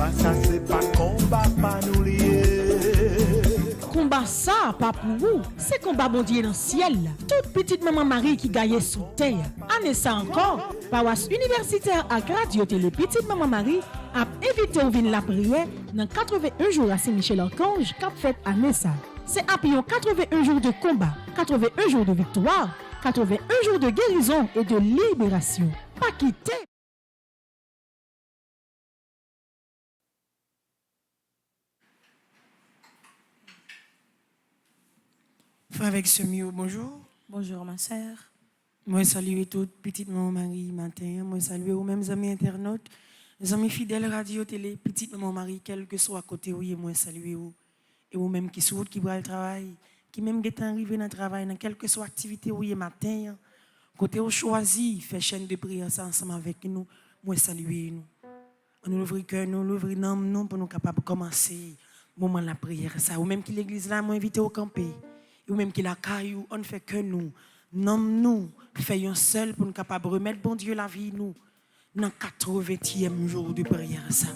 combat ça c'est pas combat pas nous lier. Combat ça, pas pour vous, c'est combat bon Dieu dans le ciel. Toute petite maman Marie qui gagne sous terre. Année ça encore, paroisse universitaire à Radio Télé Petite Maman Marie a invité au vin la prière dans 81 jours à Saint-Michel-Archange qu'a fait année ça. C'est après 81 jours de combat, 81 jours de victoire, 81 jours de guérison et de libération. Pas quitter. Frère avec ce mieux, bonjour. Bonjour ma sœur. Moi salue toute petite maman Marie matin. Moi salue aux mêmes amis internautes, les amis fidèles radio télé petite maman Marie, quel que soit à côté où moi salue vous et vous même qui sur qui va le travail, qui même est arrivé dans le travail dans quelle que soit activité où matin, côté où choisi fait chaîne de prière ça ensemble avec nous. Moi saluer nous. On ouvre cœur nous, ouvre nous pour nous capable commencer moment la prière ça ou même qui l'église là moi invité au camper. Ou même qui la caillou, on ne fait que nous. Nous faisons seul pour nous capables de remettre bon Dieu la vie nous dans 80e jour de prière ça.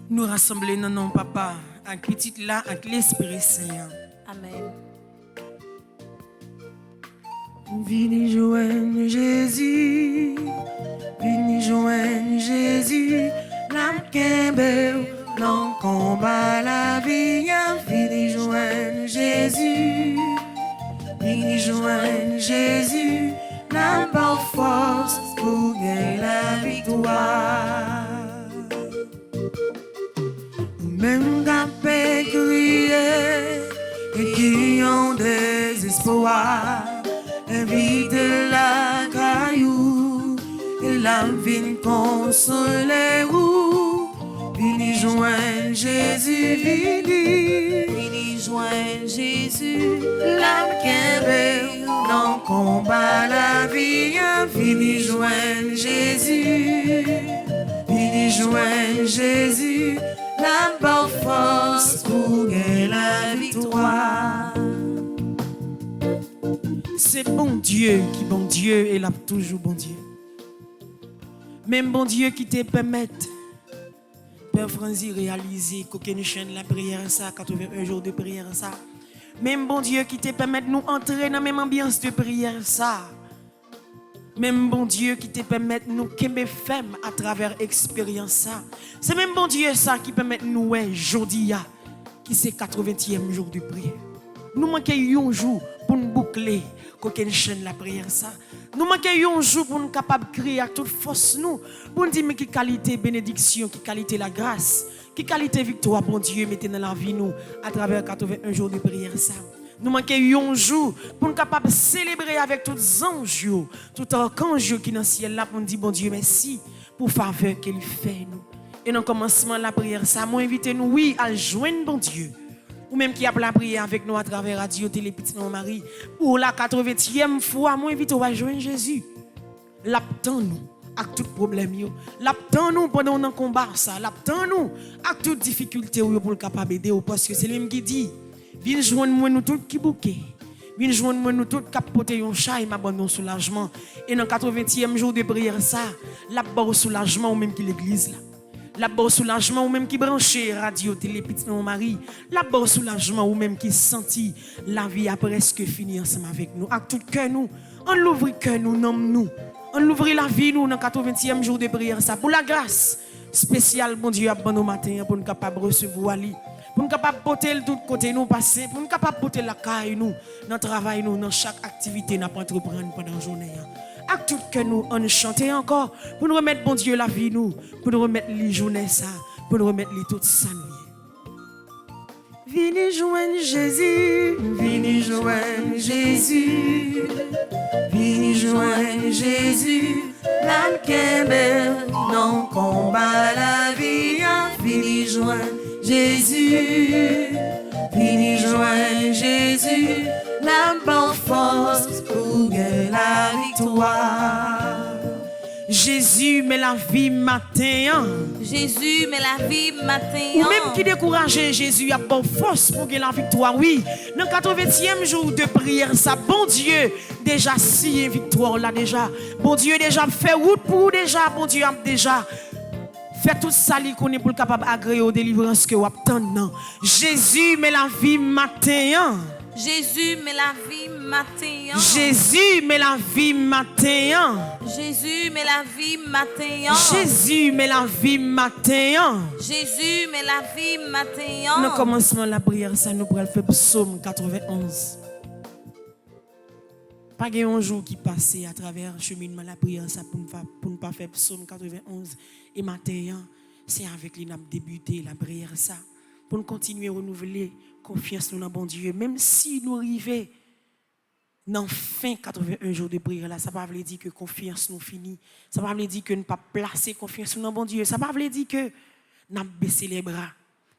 Nous rassembler dans nom papa, avec petite là, avec l'Esprit Saint. Amen. Venez joindre Jésus, venez joindre Jésus, l'âme qu'embelle, non combat la vie, venez joindre Jésus, venez joindre Jésus, l'âme par force pour gagner la victoire. Même qu'après crier et qui ont des espoirs, invite la caillou et la vie consoler ou vini joindre Jésus, vini joindre Jésus, l'âme qu'elle non combat la vie, vini joindre Jésus, vini joindre Jésus. La bonne force pour gagner la victoire. C'est bon Dieu qui bon Dieu et là toujours bon Dieu. Même bon Dieu qui te permet, Père Franzi, réaliser qu'aucune chaîne la prière ça, 81 jours de prière ça. Même bon Dieu qui te permet de nous entrer dans la même ambiance de prière ça. Même bon Dieu qui te permet de nous qu'aimer femme à travers l'expérience ça. C'est même bon Dieu ça qui permet de nous aujourd'hui qui c'est 80e jour de prière. Nous manquons un jour pour nous boucler qu'aucune chaîne la prière ça. Nous manquons un jour pour nous capable de crier à toute force nous pour nous dire mais qui qualité bénédiction, qui qualité la grâce, qui qualité victoire bon Dieu mettez dans la vie nous à travers 81 jours de prière ça. Nous manquons un jour pour nous capables de célébrer avec tous les anges, tout archange qui est dans le ciel là pour nous dire bon Dieu merci pour faveur qu'il fait nous. Et dans le commencement de la prière, ça m'a invité nous, oui, à joindre bon Dieu. Ou même qui a la prière avec nous à travers Radio Télé Petite Maman Marie. Pour la 80e fois, m'a invité à joindre Jésus. L'attend nous avec tout problème. L'attend nous pendant un combat, ça. L'attend nous avec toute difficulté pour le capable d'aider. Parce que c'est lui qui dit. Viens joindre moi nous tous qui bouquet. Viens joindre moi nous tous qui porter un chat et m'abandonner soulagement. Et dans le 80e jour de prière ça, la barre soulagement ou même qui l'église là. La barre soulagement ou même qui branché Radio Télé Petite Maman Marie. La barre soulagement ou même qui senti la vie a presque fini ensemble avec nous. Avec tout cœur nous, on l'ouvre cœur nous, nomme nous. On l'ouvre la vie nous dans le 80e jour de prière ça. Pour la grâce spéciale bon Dieu à bon matin pour nous capable recevoir lui. Pour nous capables de porter de tout côté nous passer, pour nous capables de porter la caille nous, dans le travail nous, dans chaque activité nous entreprendre pendant la journée. Avec tout que nous, on chante encore, pour nous remettre bon Dieu la vie nous, pour nous remettre les journées ça, pour nous remettre les toutes ça nous. Venez joindre Jésus, venez joindre Jésus, venez joindre Jésus, l'âme qui est belle, non combat la vie, venez joindre Jésus, venez joindre Jésus, la bonne force pour gagner la victoire. Jésus, mais la vie matin. Jésus, mais la vie matin. Ou même qui décourageait Jésus a pas force pour gagner la victoire. Oui, dans le 80e jour de prière, ça, bon Dieu, déjà si une victoire là déjà. Bon Dieu déjà fait route pour vous déjà. Bon Dieu a déjà fait tout ça qu'on est pour capable agréer aux délivrances que vous attendez. Jésus, mais la vie matin. Jésus, mais la vie matin. Jésus, mais la vie matin. Jésus, mais la vie matin. Jésus, mais la vie matin. Jésus, mais la vie matin. Dans le commencement de la prière, ça nous pourrait faire psaume 91. Pas un jour qui passe à travers le cheminement de la prière, ça pour ne pas faire psaume 91. Et matin, c'est avec lui que nous avons débuté la prière, ça. Pour nous continuer à renouveler confiance dans bon Dieu. Même si nous arrivons dans fin 81 jours de prière, là, ça ne veut pas dire que confiance nous finit. Ça ne veut pas dire que nous ne pas placer confiance dans bon Dieu. Ça ne veut pas dire que nous avons baissé les bras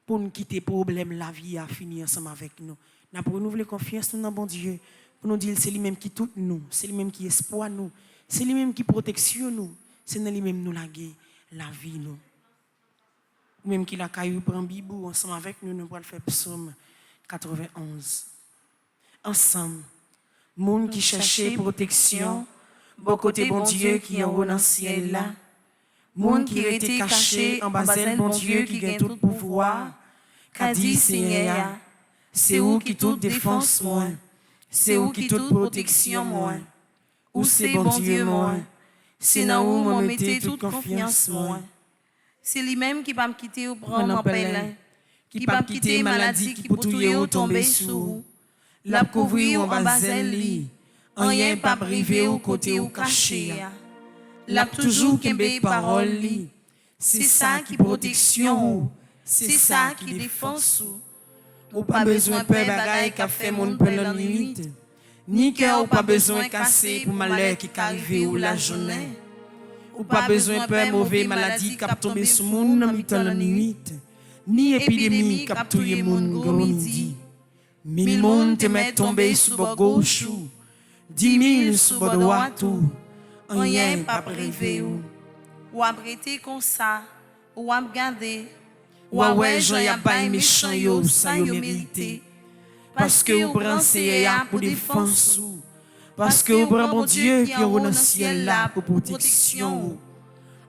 pour nous quitter le problème, la vie a fini ensemble avec nous. Nous avons renouvelé confiance dans bon Dieu. Pour nous dire que c'est lui-même qui tout nous, c'est lui-même qui espoir nous, c'est lui-même qui protection nous, c'est lui-même nous la vie nous. Même qui la caillou prend bibou ensemble avec nous, nous allons faire psaume 91. Ensemble, monde qui cherchait protection, bon côté bon Dieu qui en haut dans le ciel là. Monde qui était caché en bas bon Dieu qui gagne tout pouvoir. Qu'a dit Seigneur, c'est où qui toute défense moi. C'est où qui toute protection moi. Où c'est bon Dieu moi. C'est dans où moi mettez toute confiance moi. C'est lui-même qui va me quitter au prendre mon pèlerin. Qui va me quitter maladie qui pour tout ou tomber sous. La couvrir en bazel li. Rien pas privé ou côté ou caché. La toujours kembe parole li. C'est ça qui protection. C'est ça qui défense. Ou pas besoin de peur bagaille qu'a fait mon peur la nuit. Ni cœur ou pas besoin casser pour malheur qui arrive ou la journée. Ou pas besoin de peur mauvais maladie qu'a tombé sur moun dans mi-temps la nuit. Ni épidémie qu'a tué moun gros midi. 1000 moun te met tombé sous bord gauche. 10 000 sous bord droit tout. Rien pas privé ou abrité comme ça ou à garder. Ouais, j'en y a pas méchant yo, ça yo mérité. Parce que vous prenez pour défense. Parce que vous prenez bon Dieu qui est dans le ciel là pour protection.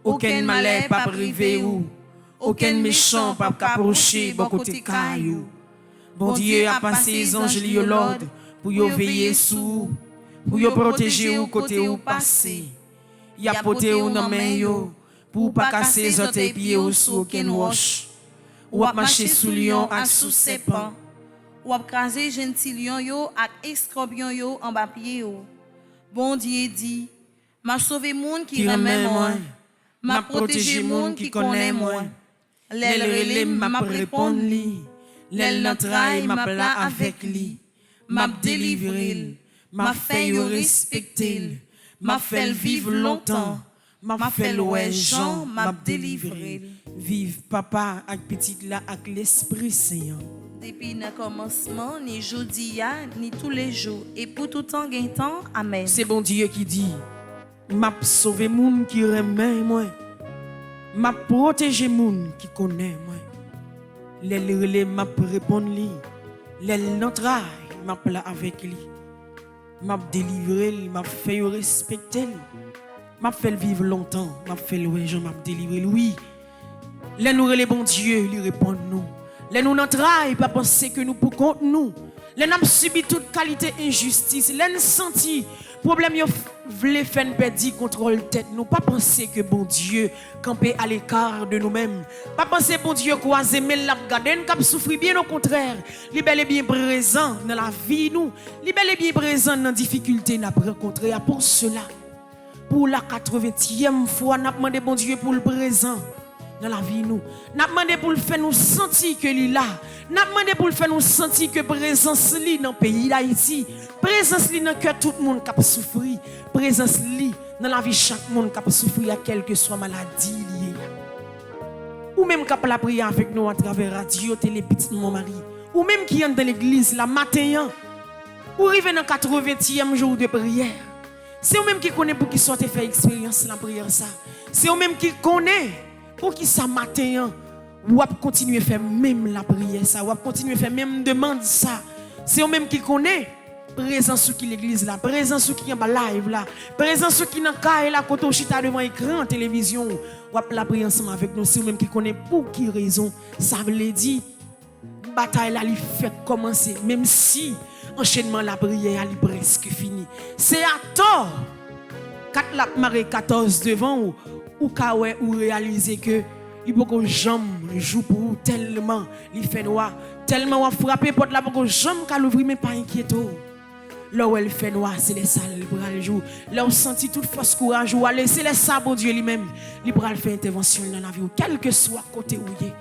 Aucun malheur pas privé ou. Aucun méchant pas approcher bon côté caillou. Bon Dieu a passé les anges li l'ordre pour yo veiller sous. Pour yo protéger ou côté ou passer. Y a poté ou dans main yo pour pas casser les autres pieds ou sous aucun roche. Ou à marcher sous lion et sous serpent. Ou à craser gentil lion yo et escorpion yo en bas pied yo. Bon Dieu dit, m'a sauvé moun qui remet moi. M'a protégé moun qui connaît moi. L'elle relè m'a répondre li. L'elle n'entraille m'a plat avec li. M'a délivré, m'a fait yo respecter, m'a fait vivre longtemps. M'a fait l'oué Jean, m'a délivré. Vive papa avec petite là avec l'Esprit Saint. Depuis le commencement, ni jeudi, ni tous les jours, et pour tout temps, gain temps, amen. C'est bon Dieu qui dit, m'a sauvé moun qui remet moi. M'a protégé moun qui connaît moi. L'elle relè m'a répondre li. L'elle n'entraille m'a plat avec lui. M'a délivré, m'a fait respecter. M'a fait vivre longtemps, m'a fait louer, je m'a délivré. Oui, les nous les bon Dieu, lui répondent nous. Les nous n'entraille pas penser que nous pour contre nous. Les nous subi toute qualité injustice. Les nous senti problème yo vle faire perdre contrôle tête nous. Pas penser que bon Dieu camper à l'écart de nous-mêmes. Pas penser bon Dieu croiser mais l'a garder nous cap souffrir, bien au contraire. Li bel et bien présent dans la vie nous. Li bel et bien présent dans difficulté n'a rencontré. Pour cela, pour la 80e fois, n'a demandé bon Dieu pour le présent dans la vie nous. N'a demandé pour le faire nous sentir que il là. N'a demandé pour le faire nous sentir que présence li dans le pays d'Haïti, présence li dans cœur tout le monde qui a souffert, présence li dans la vie chaque monde qui a souffert à quelque soit maladie liée. Ou même qui a la prière avec nous à travers radio, télé, petit mon mari, ou même qui est dans l'église la matin, ou arrive dans 80e jour de prière. C'est eux-mêmes qui connaissent pour qui sortent faire expérience dans la prière ça. C'est eux-mêmes qui connaissent pour qui ça matin ou à continuer à faire même la prière ça, ou à continuer à faire même demande ça. C'est eux-mêmes qui connaissent présence qui l'église là, présence qui en live là, présence qui dans caille là côté chita devant écran télévision, ou à la prière ensemble avec nous. C'est eux-mêmes qui connaissent pour qui raison. Ça veut dire bataille là, il fait commencer, même si enchaînement la prière est presque fini. C'est à tort, quand la marée 14 devant ou réaliser que il faut que jambe joue pour vous tellement il fait noir, tellement on frapper porte là pour que jambe qu'à l'ouvrir mais pas inquiéto. Là où elle fait noir, c'est les salles pour le jour. Là où on sentit toute force courage ou aller, c'est les sabots Dieu lui-même. Il pourra faire intervention dans la vie, quel que soit côté où il est.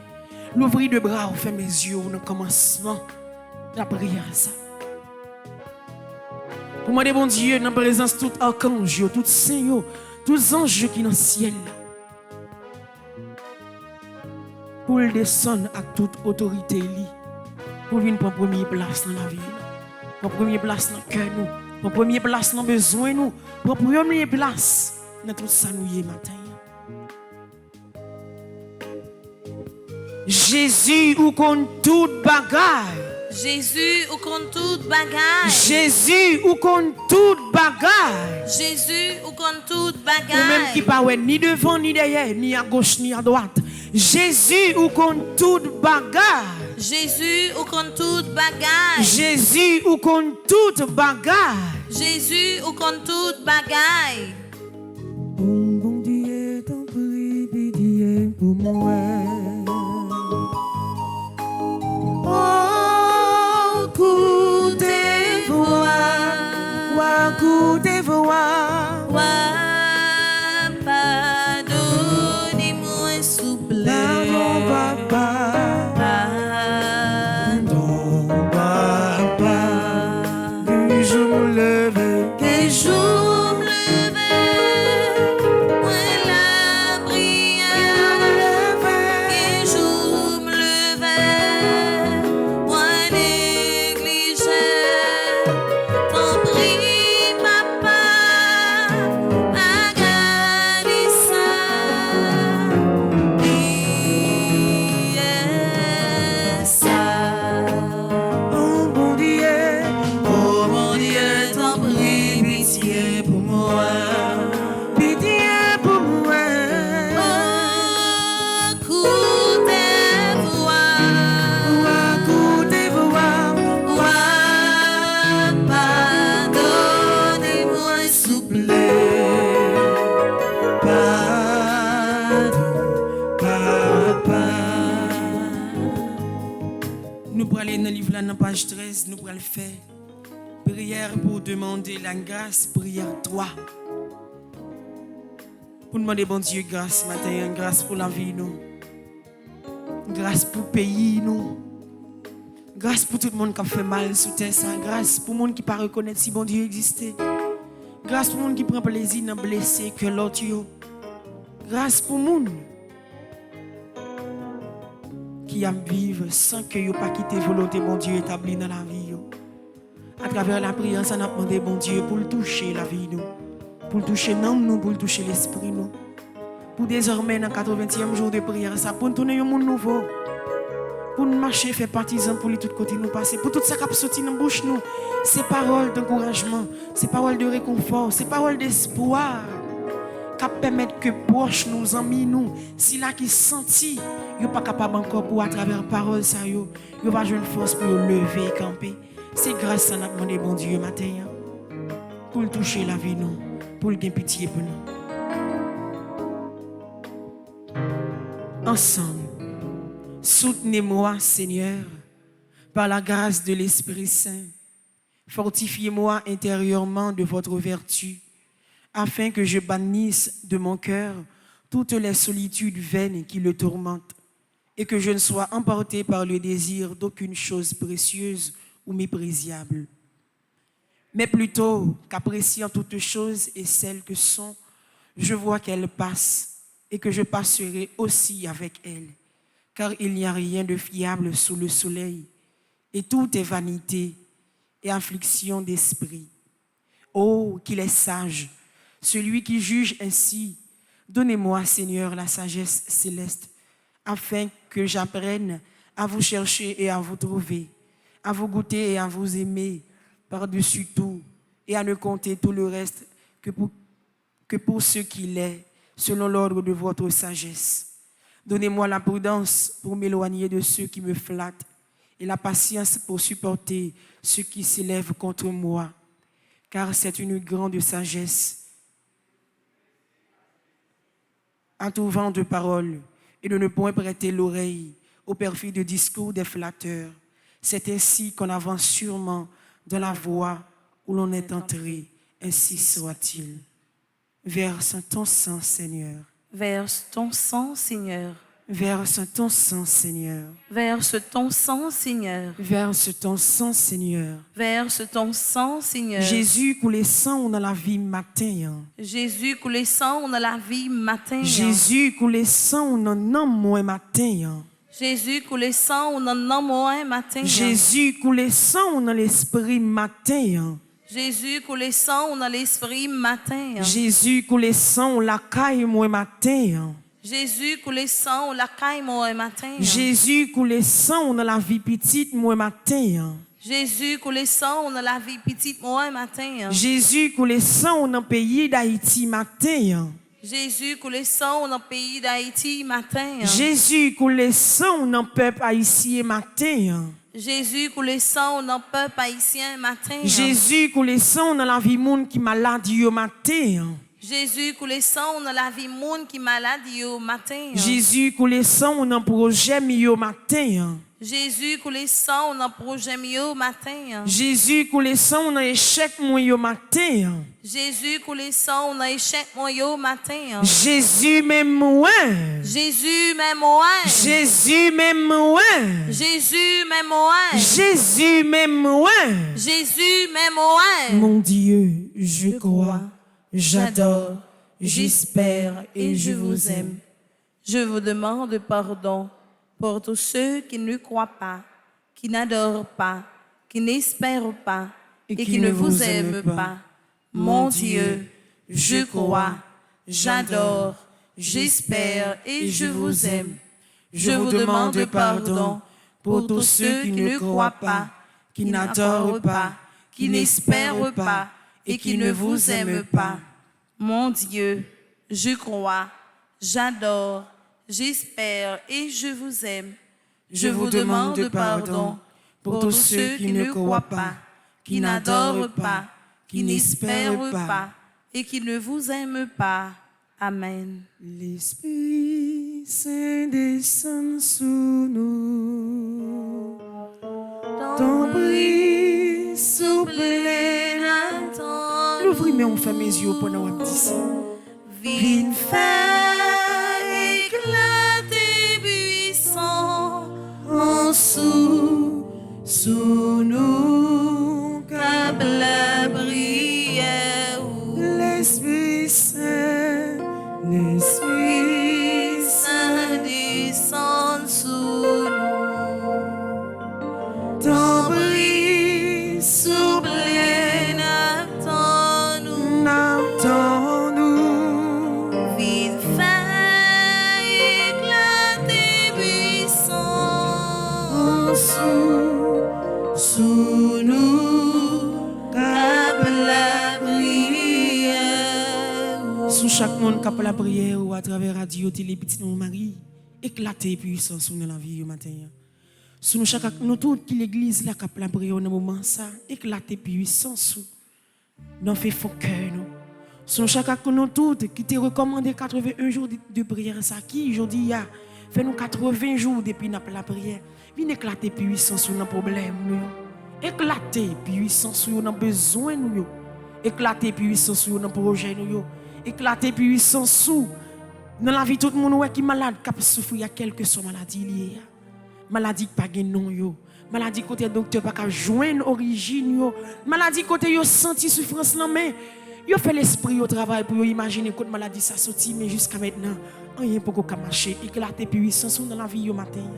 L'ouvrir de bras, ou fermer les yeux, au commencement de la prière. Ça. Pour moi, bon Dieu, dans la présence de tout archange, tout saint, tous anges qui sont dans le ciel. Pour le descendre à toute autorité, pour venir prendre première place dans la vie. Pour première place dans le cœur, pour première place dans le besoin, pour première place dans tout ça nous y est matin. Jésus ou contre toute bagarre. Jésus ou contre toute bagaille. Jésus ou contre toute bagarre. Jésus ou contre toute Ou même bagaille. qui pas ni devant ni derrière, ni à gauche ni à droite. Jésus ou contre toute bagarre. Jésus ou contre toute bagaille. Jésus ou contre toute bagarre. Jésus ou contre toute bagaille. Bon Dieu, t'en prie, pitié pour moi. Oh, écoutez voix, écoutez voix. Pardonnez-moi, s'il vous plaît. Pardon, papa. Pardon, papa. Que je me lève. Que je me lève, moi la prière. Que je me lève, moi négliger. T'en prie, papa, regarde ça. Priez ça. Oh bon Dieu, Oh mon Dieu, t'en prie, pitié pour moi. pitié pour moi. Oh, écoutez-moi. Écoutez voix. Pardonnez-moi, s'il vous plaît. Pardon, papa. Nous pourrons aller dans le livre là, dans page 13, nous pourrons le faire. Prière pour demander la grâce, prière 3. Pour demander bon Dieu grâce matin, grâce pour la vie nous. Grâce pour le pays nous. Grâce pour tout le monde qui a fait mal sous terre ça. Grâce pour le monde qui ne pas reconnaître si bon Dieu existait. Grâce pour le monde qui prend plaisir dans blesser que l'autre yo. Grâce pour le monde qui aime vivre sans que yo pas quitter volonté bon Dieu établie dans la vie yo. À travers la prière, ça n'a demandé bon Dieu pour le toucher la vie nous, pour le toucher l'âme nous, pour le toucher l'esprit nous. Pour désormais dans le 80e jour de prière, ça pour nous tourner un monde nouveau. Pour nous marcher, faire partisan pour les tous côtés nous passer. Pour tout ça qui a sorti dans la bouche nous, ces paroles d'encouragement, ces paroles de réconfort, ces paroles d'espoir qui permettent que proches nous, amis nous, si là qui senti, yo pas capable encore pour à travers paroles ça yo va jouer une force pour lever et camper. C'est grâce à ça nous demandé bon Dieu matin pour le toucher la vie nous, pour le gagner pitié pour nous. Ensemble, soutenez-moi Seigneur par la grâce de l'Esprit Saint. Fortifiez-moi intérieurement de votre vertu afin que je bannisse de mon cœur toutes les solitudes vaines qui le tourmentent et que je ne sois emporté par le désir d'aucune chose précieuse ou méprisable, mais plutôt qu'appréciant toutes choses et celles que sont, je vois qu'elles passent et que je passerai aussi avec elles, car il n'y a rien de fiable sous le soleil et tout est vanité et affliction d'esprit. Oh, qu'il est sage, celui qui juge ainsi. Donnez-moi, Seigneur, la sagesse céleste, afin que j'apprenne à vous chercher et à vous trouver, à vous goûter et à vous aimer par-dessus tout, et à ne compter tout le reste que pour ce qu'il est, selon l'ordre de votre sagesse. Donnez-moi la prudence pour m'éloigner de ceux qui me flattent, et la patience pour supporter ceux qui s'élèvent contre moi, car c'est une grande sagesse à tout vent de parole, et de ne point prêter l'oreille au perfides discours des flatteurs. C'est ainsi qu'on avance sûrement dans la voie où l'on est entré, ainsi soit-il. Verse ton sang, Seigneur. Verse ton sang, Seigneur. Verse ton sang, Seigneur. Verse ton sang, Seigneur. Verse ton sang, Seigneur. Verse ton sang, Seigneur. Jésus coulé sang dans la vie matin. Jésus coulé sang dans la vie matin. Jésus coulé sang dans nom moi matin. Jésus coulé sang dans nom moi matin. Jésus coulé sang dans l'esprit matin. Jésus coulé sang dans l'esprit matin. Jésus coulé sang la caille moi matin. Jésus coulé sang la caille moi matin. Jésus coulé sang dans la vie petite moi matin. Jésus coulé sang dans la vie petite moi matin. Jésus coulé sang dans le pays d'Haïti matin. Jésus coulé sang dans le pays d'Haïti matin. Jésus coulé sang dans le peuple haïtien matin. Jésus coulé sang dans le peuple haïtien matin. Jésus coulé sang dans la vie monde qui malade yo matin. Jésus coulé sang dans la vie monde qui malade yo matin. Jésus coulé sang dans projet yo matin. Jésus coulé sang dans projet yo matin. Jésus coulé sang dans échec yo matin. Jésus coulé sang dans échec yo matin. Jésus même moi. Jésus même moi. Jésus même moi. Jésus même moi. Jésus même moi. Jésus même moi. Mon Dieu, je crois, j'adore, j'espère et je vous aime. Je vous demande pardon pour tous ceux qui ne croient pas, qui n'adorent pas, qui n'espèrent pas et qui ne vous aiment pas. Mon Dieu, je crois, j'adore, j'espère et je vous aime. Je vous demande pardon pour tous ceux qui ne croient pas, qui n'adorent pas, qui n'espèrent pas et qui ne vous aiment pas. Mon Dieu, je crois, j'adore, j'espère et je vous aime. Je vous demande pardon pour tous ceux qui ne croient pas, qui n'adorent pas, qui n'espèrent pas et qui ne vous aiment pas. Amen. L'Esprit Saint descend sous nous. Ton bris souple attend. L'ouvrir, mais on ferme mes yeux pendant qu'on dit ça. Viens faire éclater puissant en sous nous, comme la prière. L'Esprit Saint, L'Esprit Saint descend sous nous. Ton bris souple attend-nous. n'entends-nous. Viens faire éclater puissant sous nous, comme la prière. Sous chaque monde qui a la prière ou à travers radio, télé, petit nous Marie, éclater puissance sur la vie au matin. Sous nous chaque nous tous qui l'église là qui a la prière au moment ça, éclater puissance sous. Nous fait faux cœur nous. Sous chaque nous tous qui te recommandé 81 jours de prière ça qui aujourd'hui a fait nous 80 jours depuis n'a la prière. Viens éclater puissance sur nos problèmes nous. Éclater puissance sur nos besoins nous. Éclater puissance sur nos projets nous. Éclater puissance sous dans la vie tout le monde qui est malade qui souffre à quelque soit maladie liée. Maladie qui pas de nom yo. Maladie côté docteur pas ka joindre origine yo. Maladie côté yo senti souffrance là mais yo fait l'esprit au travail pour imaginer côté maladie ça sorti mais jusqu'à maintenant rien pour qu'on marcher. Éclater puissance dans la vie yo matin.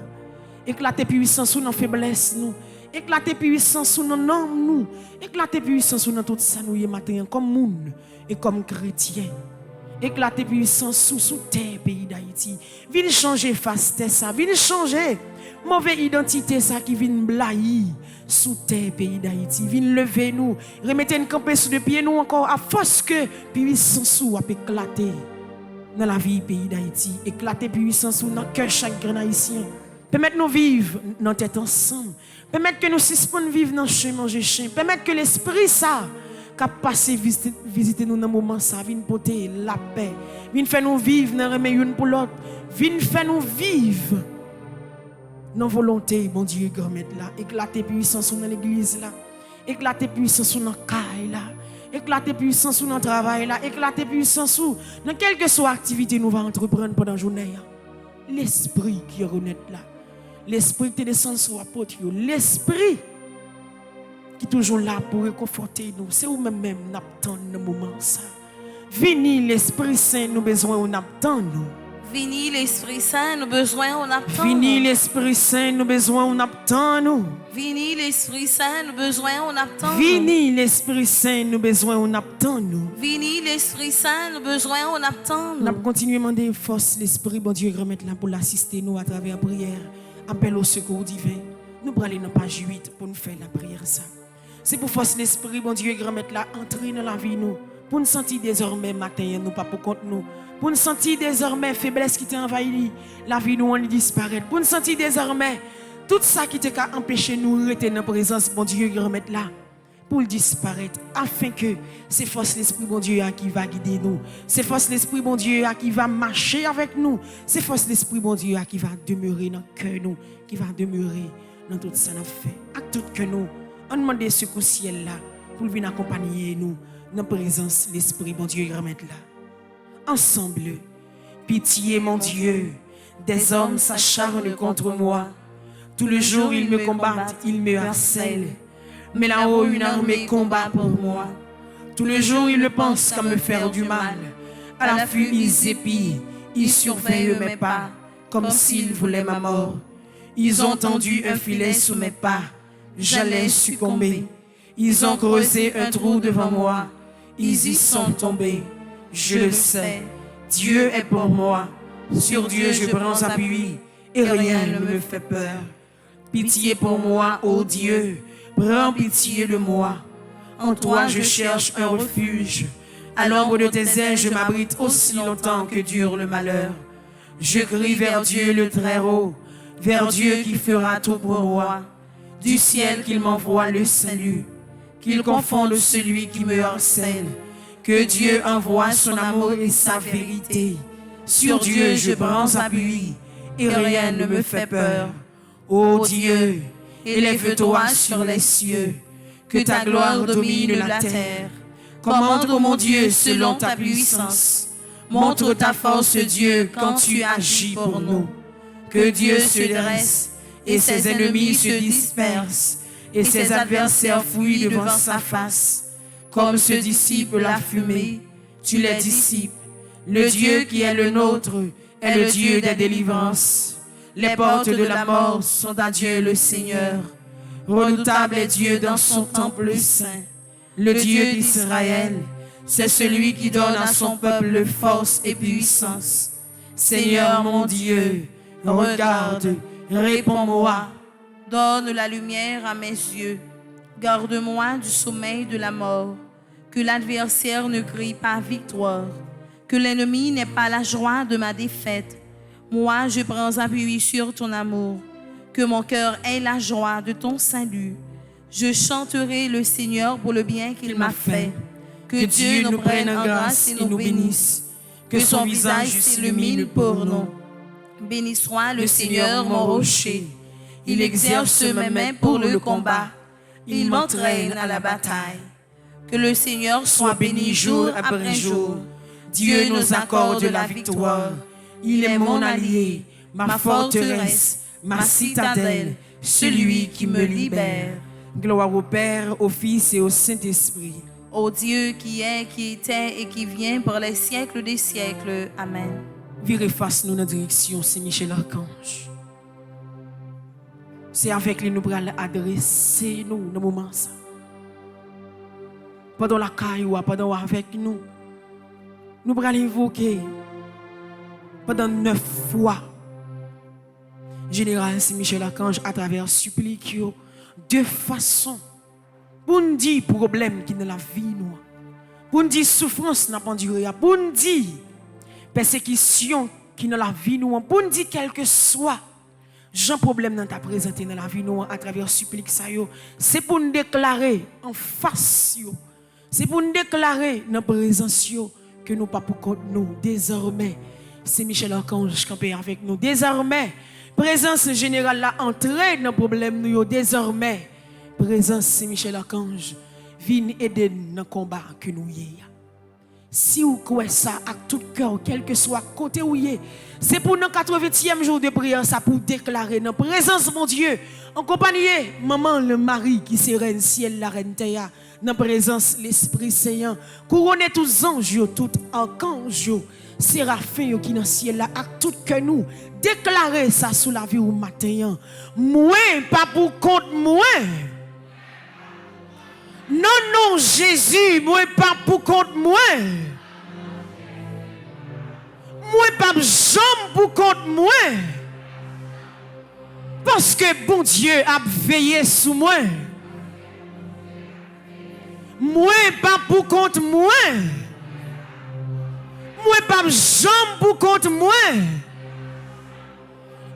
Éclater puissance dans faiblesse nous. Éclater puissance sous nos noms, nous. Éclater puissance sous tout ça, nous, matin, comme monde et comme chrétien. Éclater puissance sous terre, pays d'Haïti. Viens changer face de ça. Viens changer mauvaise identité, ça qui vient blayer sous terre, pays d'Haïti. Viens lever nous. Remettez une campée sous les pieds, nous encore, à force que puissance sous a éclater dans la vie, pays d'Haïti. Éclater puissance sous dans le cœur chaque grand haïtien. Permettre nous vivre dans tête ensemble. Permettre que nous suspendons vivre dans le chemin manger chien. Permettre que l'esprit ça qui a passé visiter nous dans le moment ça, vienne porter la paix. Vienne faire nous vivre dans remède une pour l'autre. Vienne faire nous vivre dans volonté, bon Dieu, grand maître là. Éclater puissance dans l'église là. Éclater puissance dans le caille là. Éclater puissance dans le travail là. Éclater puissance dans quelle que soit l'activité nous va entreprendre pendant la journée. L'esprit qui est honnête là. L'esprit qui descend sur l'apôtre. L'esprit qui est toujours là pour réconforter nous. C'est nous-mêmes nous attendons le moment ça. Vini l'Esprit Saint, nous besoin on attend nous. Vini l'Esprit Saint, nous besoin on attend. Vini l'Esprit Saint, nous besoin on attend nous. Vini l'Esprit Saint, nous besoin on attend. Vini l'Esprit Saint, nous besoin on attend nous. Vini l'Esprit Saint, nous besoin on attend. Nous continuer à demander force l'Esprit bon Dieu remettre là pour l'assister nous à travers la prière. Appel au secours divin. Nous prenons aller dans page 8 pour nous faire la prière ça. C'est pour force l'esprit, bon Dieu, grand maître là, entrer dans la vie nous. Pour nous sentir désormais matin, nous pas pour compte nous. Pour nous sentir désormais faiblesse qui t'a envahi, la vie nous on disparaît. Pour nous sentir désormais tout ça qui t'a empêché nous rester dans la présence, bon Dieu, grand maître là, pour disparaître, afin que c'est force l'esprit, bon Dieu, qui va guider nous. C'est force l'esprit, bon Dieu, qui va marcher avec nous. C'est force l'esprit, bon Dieu, qui va demeurer dans le cœur nous, qui va demeurer dans tout ça nous fait. À tout que nous. On demande ce coup ciel là pour venir accompagner nous dans la présence de l'Esprit, bon Dieu, grand maître là. Ensemble, pitié, mon Dieu, des hommes s'acharnent contre moi. Tout le jour, ils me combattent, ils me harcèlent. Mais là-haut, une armée combat pour moi. Tout le jour, ils ne pensent qu'à me faire du mal. À l'affût, ils épient, ils surveillent mes pas, comme s'ils voulaient ma mort. Ils ont tendu un filet sous mes pas. J'allais succomber. Ils ont creusé un trou devant moi. Ils y sont tombés. Je le sais. Dieu est pour moi. Sur Dieu je prends appui et rien ne me fait peur. Pitié pour moi, ô Dieu. Prends pitié de moi. En toi je cherche un refuge. À l'ombre de tes ailes je m'abrite aussi longtemps que dure le malheur. Je crie vers Dieu le Très-Haut, vers Dieu qui fera tout pour moi. Du ciel qu'il m'envoie le salut, qu'il confonde celui qui me harcèle, que Dieu envoie son amour et sa vérité. Sur Dieu je prends appui et rien ne me fait peur. Ô Dieu, élève-toi sur les cieux, que ta gloire domine la terre. Commande, ô mon Dieu, selon ta puissance. Montre ta force, Dieu, quand tu agis pour nous. Que Dieu se dresse et ses ennemis se dispersent, et ses adversaires fuient devant sa face. Comme se dissipe la fumée, tu les dissipes. Le Dieu qui est le nôtre est le Dieu des délivrances. Les portes de la mort sont à Dieu le Seigneur. Redoutable est Dieu dans son temple saint. Le Dieu d'Israël, c'est celui qui donne à son peuple force et puissance. Seigneur mon Dieu, regarde, réponds-moi. Donne la lumière à mes yeux. Garde-moi du sommeil de la mort. Que l'adversaire ne crie pas victoire. Que l'ennemi n'ait pas la joie de ma défaite. Moi, je prends appui sur ton amour. Que mon cœur ait la joie de ton salut. Je chanterai le Seigneur pour le bien qu'il m'a fait. Que Dieu nous prenne en grâce et nous bénisse. Que son visage s'illumine pour nous. Béni soit le Seigneur, mon rocher. Il exerce mes mains pour le combat. Il m'entraîne à la bataille. Que le Seigneur soit béni jour après jour. Dieu nous accorde la victoire. Il est mon allié, ma forteresse, ma citadelle, celui qui me libère. Gloire au Père, au Fils et au Saint-Esprit. Ô Dieu qui est, qui était et qui vient pour les siècles des siècles. Amen. Virez face nous dans la direction Saint-Michel Archange. C'est avec lui nous pourrons adresser nous dans le moment ça. Pendant la caillou, pendant avec nous, nous pourrons invoquer pendant 9 fois. Général Saint-Michel Archange à travers supplique de façon pour nous dire problème qui est dans la vie nous. Pour nous dire souffrance n'a pas enduré, pour nous dire persécution qui est dans la vie nous, pour nous dire quel que soit Jean problème dans ta présenté dans la vie nous à travers supplique ça yo, c'est pour nous déclarer en face yo. C'est pour nous déclarer dans présence yo que nous pas pour compte nous désormais. C'est Michel Archange campé avec nous désormais. Présence générale là entrée dans problème nous yo désormais. Présence c'est Michel Archange vient aider dans le combat que nous y. Si vous croyez ça à tout cœur, quel que soit côté où y est, c'est pour notre 80e jour de prière, ça pour déclarer dans présence mon Dieu, en compagnie maman le mari qui sereine ciel la reine Théa, dans présence l'Esprit Saint, couronné tous anges, tout archange, séraphins qui dans ciel là, à tout que nous déclarer ça sous la vie au matin. Moi pas pour compte moi. Non, Jésus, moi pas pour compte moi. Moi pas jambe pour compte moi. Parce que bon Dieu a veillé sur moi. Moi pas pour compte moi. Moi pas jambe pour compte moi.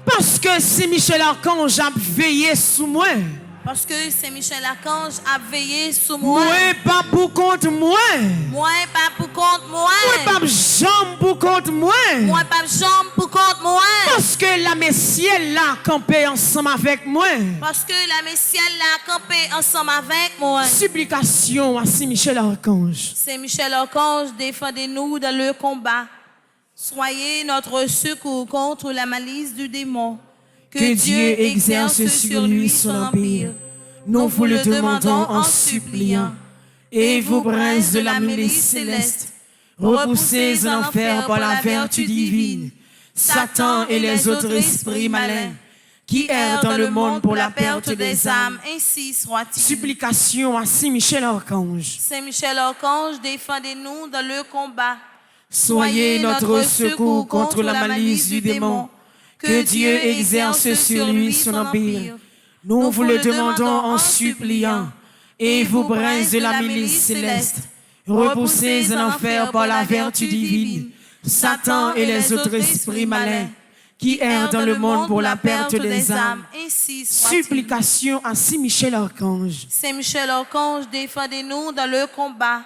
Parce que c'est Michel Archange a veillé sur moi. Parce que c'est Michel Archange a veillé sur moi. Moi pas pour compte moi. Moi pas pour compte moi. Moi pas jambe pour compte moi. Moi pas jambe pour compte moi. Parce que la Messiel là campé ensemble avec moi. Parce que la Messiel là campé ensemble avec moi. Supplication à Saint Michel Archange. Saint Michel Archange, défendez-nous dans le combat. Soyez notre secours contre la malice du démon. Que Dieu exerce sur lui son empire. Nous vous le demandons en suppliant. Et vous, princes de la milice céleste, repoussez en enfer par la vertu divine Satan et les autres esprits malins qui errent dans le monde pour la perte des âmes. Ainsi soit-il. Supplication à Saint Michel Archange. Saint Michel Archange, défendez-nous dans le combat. Soyez notre secours contre la malice du démon. Que Dieu exerce sur lui son empire. Nous vous le demandons en suppliant. Et vous, princes de la milice céleste, repoussez en enfer par la vertu divine Satan et les autres esprits malins qui errent dans le monde pour la perte des âmes. Ainsi soit-il. Supplication à Saint Michel Archange. Saint Michel Archange, défendez-nous dans le combat.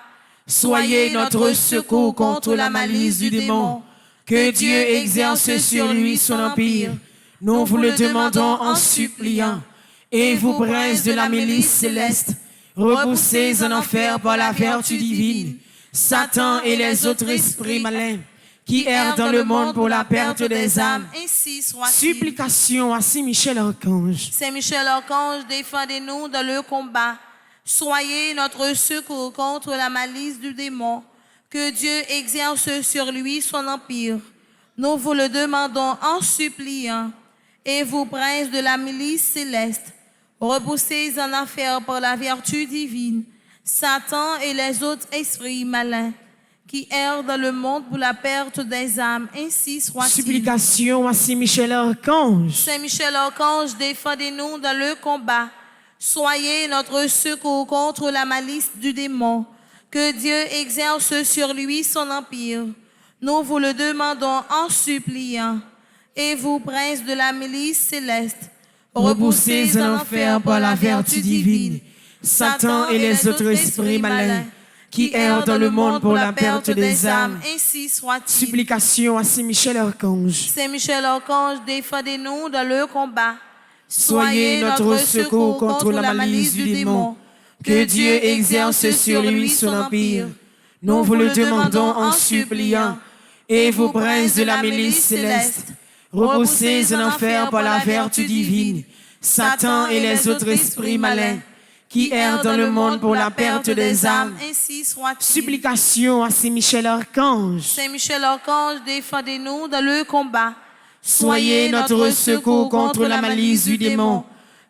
Soyez notre secours contre la malice du démon. Que Dieu exerce sur lui son empire. Nous vous le demandons en suppliant. Et vous, princes de la milice céleste, repoussez en enfer par la vertu divine Satan et les autres esprits malins qui errent dans le monde pour la perte des âmes. Ainsi soit-il. Supplication à Saint Michel Archange. Saint Michel Archange, défendez-nous dans le combat. Soyez notre secours contre la malice du démon. Que Dieu exerce sur lui son empire. Nous vous le demandons en suppliant. Et vous, princes de la milice céleste, repoussez en enfer par la vertu divine Satan et les autres esprits malins qui errent dans le monde pour la perte des âmes. Ainsi soit-il. Supplication à Saint Michel Archange. Saint Michel Archange, défendez-nous dans le combat. Soyez notre secours contre la malice du démon. Que Dieu exerce sur lui son empire. Nous vous le demandons en suppliant. Et vous, princes de la milice céleste, repoussez en enfer par la vertu divine Satan et les autres esprits malins qui errent dans le monde pour la perte des âmes. Ainsi soit-il. Supplication à Saint Michel Archange. Saint Michel Archange, défendez-nous dans le combat. Soyez notre secours contre la malice du démon. Que Dieu exerce sur lui son empire. Nous vous le demandons en suppliant. Et vous, princes de la milice céleste, repoussez en enfer par la vertu divine Satan et les autres esprits malins qui errent dans le monde pour la perte des âmes. Ainsi soit-il. Supplication à Saint Michel Archange. Saint Michel Archange, défendez-nous dans le combat. Soyez notre secours contre la malice du démon.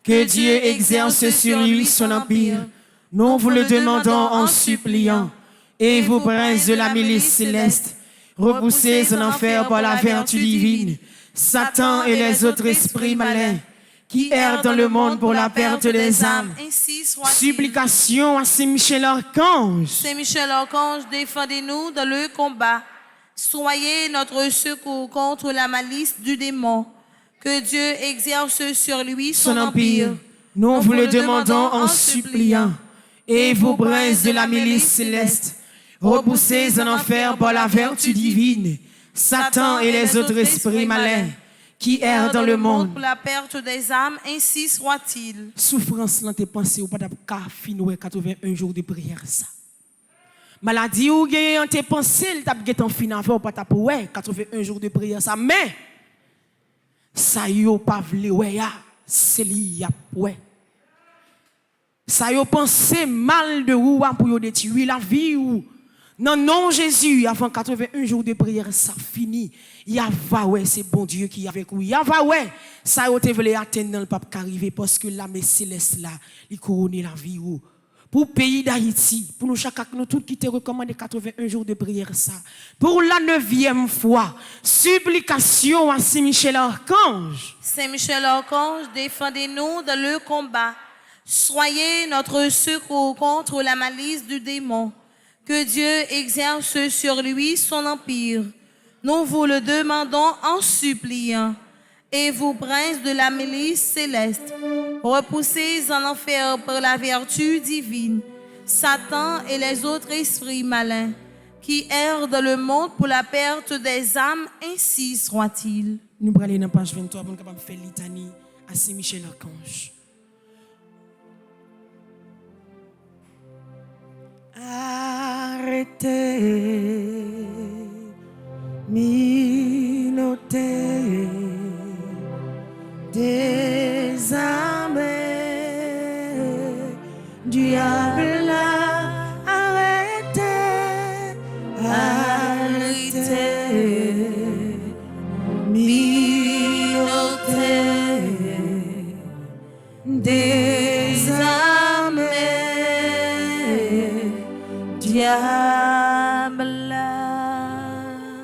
Que Dieu exerce sur lui son empire. Nous vous le demandons en suppliant. Et vous, princes de la milice céleste, repoussez en enfer par la vertu divine Satan et les autres esprits malins qui errent dans le monde pour la perte des âmes. Ainsi soit-il. Supplication à Saint-Michel Archange. Saint Michel Archange, défendez-nous dans le combat. Soyez notre secours contre la malice du démon. Que Dieu exerce sur lui son empire. Nous vous le demandons en suppliant. Et vous, princes de la milice céleste, repoussez en enfer par la vertu divine Satan et les autres esprits malins qui errent dans le monde pour la perte des âmes, ainsi soit-il. Souffrance dans tes pensées ou pas d'abord finir 81 jours de prière ça. Maladie ou gagne en tes pensées, t'as guettant fin faire ou pas pour 81 jours de prière ça, mais ça yo pas vle ouais c'est li y a ouais. Ça yo pensé mal de ou pour yo détruire la vie ou non Jésus avant 81 jours de prière ça fini. Yahweh c'est bon Dieu qui est avec vous. Yahweh ça yo te voulait atteindre dans le pape arriver parce que l'âme céleste là, il couronne la vie ou pour le pays d'Haïti, pour nous chacun nous tous qui te recommandé 81 jours de prière ça. Pour la 9e fois, supplication à Saint Michel Archange. Saint Michel Archange, défendez-nous dans le combat. Soyez notre secours contre la malice du démon. Que Dieu exerce sur lui son empire. Nous vous le demandons en suppliant. Et vous, princes de la milice céleste, repoussez en enfer par la vertu divine Satan et les autres esprits malins qui errent dans le monde pour la perte des âmes, ainsi soit-il. Nous allons aller dans la page 23 pour nous faire litanie à Saint Michel Archange. Arrêtez, minotez, désarmez, diable, arrêtez, minotez, désarmez, diable.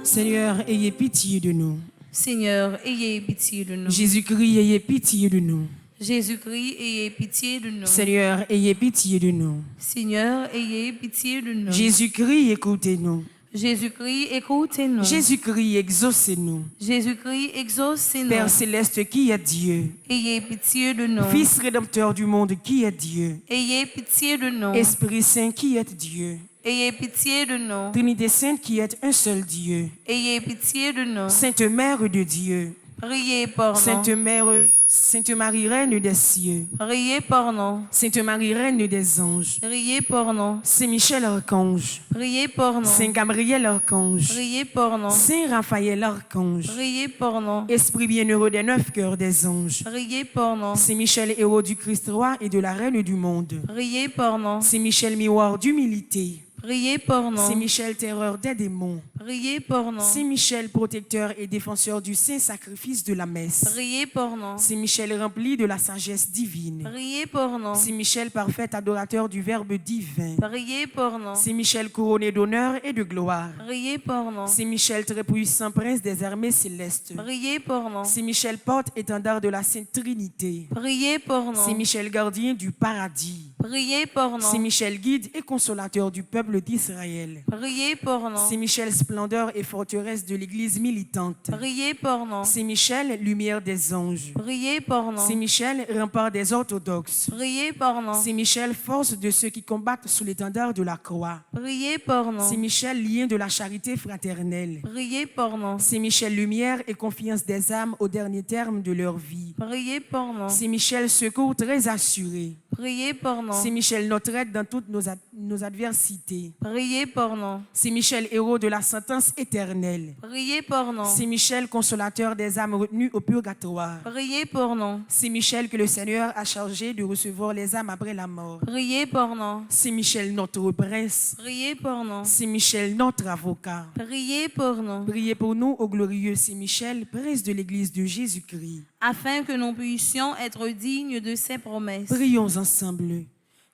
Seigneur, ayez pitié de nous. Seigneur, ayez pitié de nous. Jésus-Christ, ayez pitié de nous. Jésus-Christ, ayez pitié de nous. Seigneur, ayez pitié de nous. Seigneur, ayez pitié de nous. Jésus-Christ, écoutez-nous. Jésus-Christ, écoutez-nous. Jésus-Christ, exaucez-nous. Jésus-Christ, exaucez-nous. Père céleste qui est Dieu. Ayez pitié de nous. Fils rédempteur du monde qui est Dieu. Ayez pitié de nous. Esprit Saint qui est Dieu. Ayez pitié de nous. Trinité Sainte qui est un seul Dieu. Ayez pitié de nous. Sainte Mère de Dieu. Priez pour nous. Sainte Mère, Sainte Marie, Reine des cieux. Priez pour nous. Sainte Marie, Reine des anges. Priez pour nous. Saint Michel Archange. Priez pour nous. Saint Gabriel Archange. Priez pour nous. Saint Raphaël Archange. Priez pour nous. Esprit bienheureux des 9 cœurs des anges. Priez pour nous. Saint Michel, héros du Christ roi et de la Reine du monde. Priez pour nous. Saint Michel, miroir d'humilité. Priez pour nous. Saint Michel, terreur des démons. Priez pour nous. Saint Michel, protecteur et défenseur du saint sacrifice de la messe. Priez pour nous. Saint Michel, rempli de la sagesse divine. Priez pour nous. Saint Michel, parfait adorateur du Verbe divin. Priez pour nous. Saint Michel, couronné d'honneur et de gloire. Priez pour nous. Saint Michel, très puissant prince des armées célestes. Priez pour nous. Saint Michel, porte-étendard de la Sainte Trinité. Priez pour nous. Saint Michel, gardien du paradis. Priez pour Saint nous. Michel, guide et consolateur du peuple d'Israël. Priez pour nous. Saint Michel, splendeur et forteresse de l'Église militante. Priez pour nous. Saint Michel, lumière des anges. Priez pour nous. Saint Michel, rempart des orthodoxes. Priez pour nous. Saint Michel, force de ceux qui combattent sous l'étendard de la croix. Priez pour Saint nous. Michel, lien de la charité fraternelle. Priez pour nous. Saint Michel, lumière et confiance des âmes au dernier terme de leur vie. Priez pour nous. Saint Michel, secours très assuré. Priez pour nous. Saint Michel, notre aide dans toutes nos nos adversités. Priez pour nous. Saint Michel, héros de la sentence éternelle. Priez pour nous. Saint Michel, consolateur des âmes retenues au purgatoire. Priez pour nous. Saint Michel, que le Seigneur a chargé de recevoir les âmes après la mort. Priez pour nous. Saint Michel, notre prince. Priez pour nous. Saint Michel, notre avocat. Priez pour nous. Priez pour nous, ô glorieux Saint Michel, prince de l'Église de Jésus-Christ. Afin que nous puissions être dignes de ses promesses. Prions ensemble.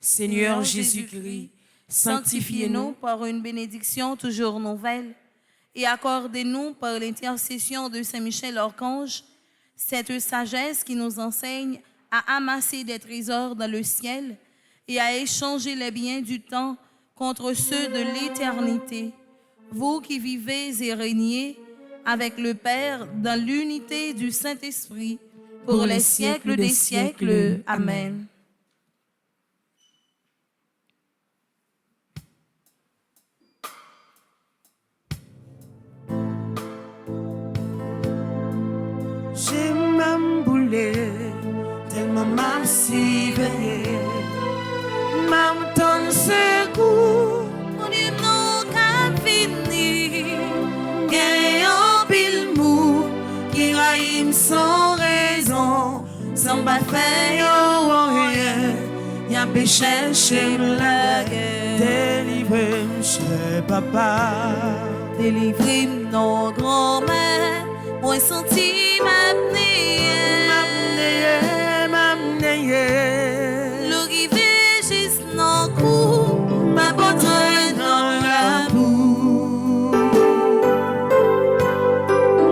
Seigneur Jésus-Christ, sanctifiez-nous par une bénédiction toujours nouvelle et accordez-nous par l'intercession de Saint Michel Archange cette sagesse qui nous enseigne à amasser des trésors dans le ciel et à échanger les biens du temps contre ceux de l'éternité. Vous qui vivez et régnez avec le Père dans l'unité du Saint-Esprit, pour les siècles des siècles. Amen. J'ai m'amboulé, tellement m'a si veillé, m'entend secours. Mon Dieu, non qu'à finir, Gagnant pile mou, qui raïm sans raison, sans pas faire rien, y'a péché chez la guerre. Délivrez-moi chez papa, délivrez-moi nos grands-mères, moi senti l'arrivée juste nos coups, ma bonne dans la boue.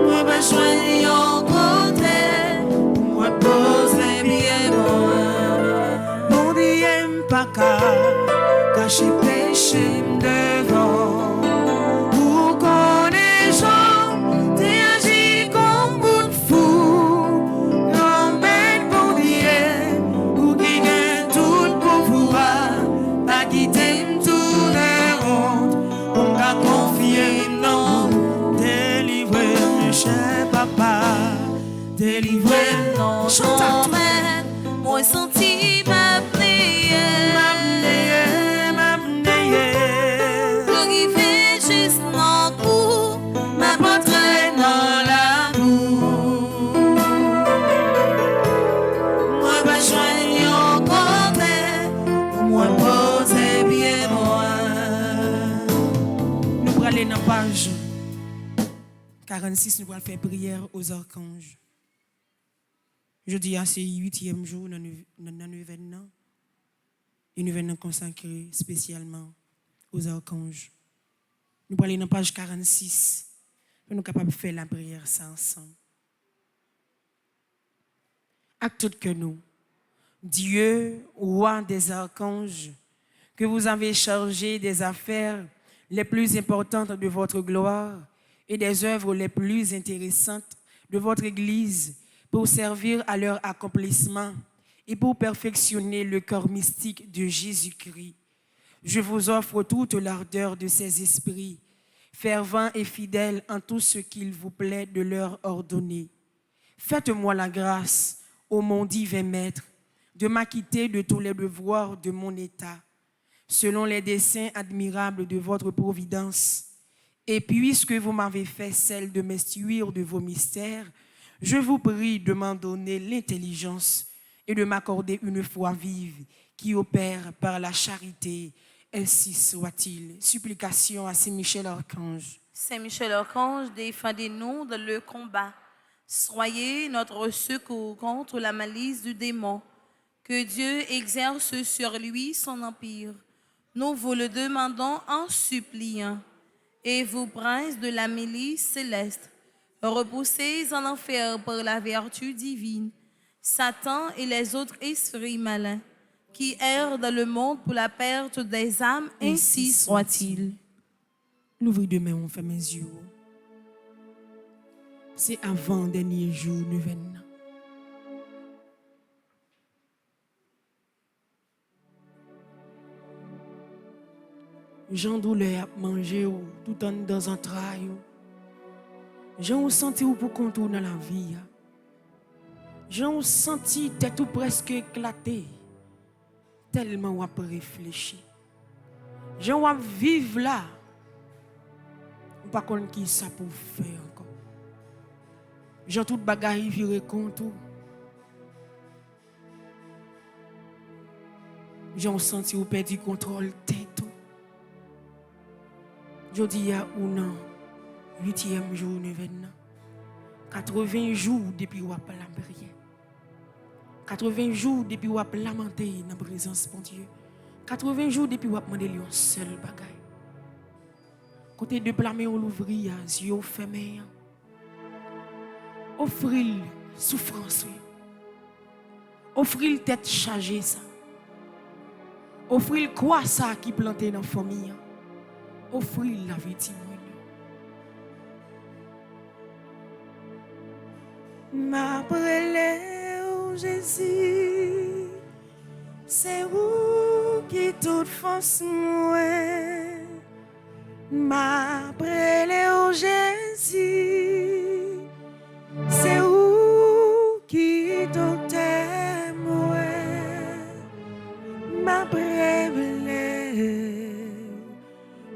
moi besoin d'un côté, moi poser bien moi. Mon Dieu pas qu'à cacher péché devant. Pour qu'on ait gens, t'es agi comme bout de fou. L'emmène pour Dieu, pour qui gagne tout pouvoir. Pas quitter tout le monde, on va confier non. Délivrez-moi, cher papa, délivrez-moi, Nos chante à toi. grands-mères, moi senti ma prière. L'arrivée juste nos coups, ma bonne dans la boue. Moi besoin d'un côté, moi poser bien moi. Nous allons aller dans la page 46, nous allons faire prière aux archanges. Jeudi, c'est le 8e jour dans l'événement. Un événement consacré spécialement aux archanges. Nous allons aller dans la page 46 pour nous capables de faire la prière ça ensemble. Avec tout que nous, Dieu, roi des archanges, que vous avez chargé des affaires les plus importantes de votre gloire et des œuvres les plus intéressantes de votre Église pour servir à leur accomplissement et pour perfectionner le corps mystique de Jésus-Christ. Je vous offre toute l'ardeur de ces esprits, fervents et fidèles en tout ce qu'il vous plaît de leur ordonner. Faites-moi la grâce, ô mon divin Maître, de m'acquitter de tous les devoirs de mon état, selon les desseins admirables de votre providence. Et puisque vous m'avez fait celle de m'instruire de vos mystères, je vous prie de m'en donner l'intelligence et de m'accorder une foi vive qui opère par la charité. Ainsi soit-il. Supplication à Saint Michel Archange. Saint Michel Archange, défendez-nous dans le combat. Soyez notre secours contre la malice du démon. Que Dieu exerce sur lui son empire. Nous vous le demandons en suppliant. Et vous, princes de la milice céleste, repoussez en enfer par la vertu divine Satan et les autres esprits malins qui errent dans le monde pour la perte des âmes, ainsi soit-il. L'ouvrir demain, on fait mes yeux. C'est avant dernier jour, nous venons. Jean douleur à manger tout en dans un trail. Jean senti pour contour dans la vie. Jean senti tête presque éclatée. Tellement on a réfléchi. Jean wap vivre là. Ou pas connait qui ça pour faire encore. Jean tout bagaille viré compte. Jean senti ou perdu contrôle tête. Je dis à ou non, 8e jour événement. 80 jours depuis ou la prière. 80 jours depuis ou lamenté dans la présence de Dieu. 80 jours depuis ou demandé un seul bagaille. Côté de blâmer on l'ouvrir, yeux fermés. Offrir souffrance. Offrir tête chargée ça. Offrir quoi ça qui planté dans la famille. Offrir la vie de Ma brûlé au Jésus, c'est où qui toute force moi. Ma brûlé au Jésus, c'est où qui toute moi. Ma brûlé,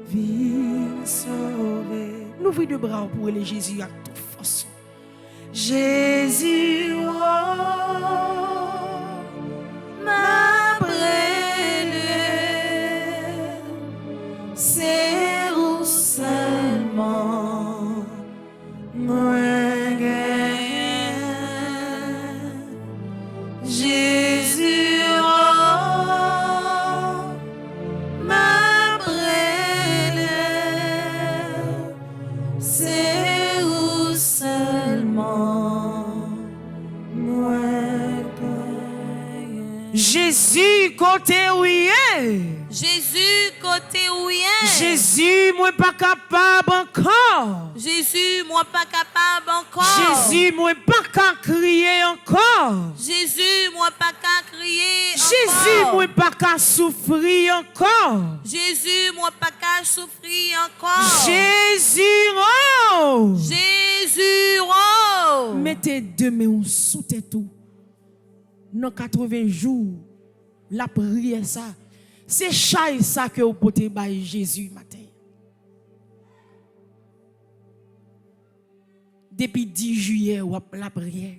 vie sauvée. L'ouvrir de bras pour les Jésus à toute force. Jésus, oh, ma brûlée, c'est où seulement moi gagne. Jésus, oh, ma brûlée, c'est où seulement. Jésus côté oui. Jésus, côté où y est. Jésus moi pas capable encore. Jésus, moi pas capable encore. Jésus moi pas qu'à crier encore. Jésus, moi pas qu'à crier Jésus encore. moi pas qu'à souffrir encore. Jésus, moi pas qu'à souffrir encore. Jésus oh. Jésus, oh. Mettez deux mains sous tête tout. Dans 80 jours, la prière ça, c'est chaque ça que vous pouvez bailler Jésus matin. Depuis 10 juillet, ou la prière.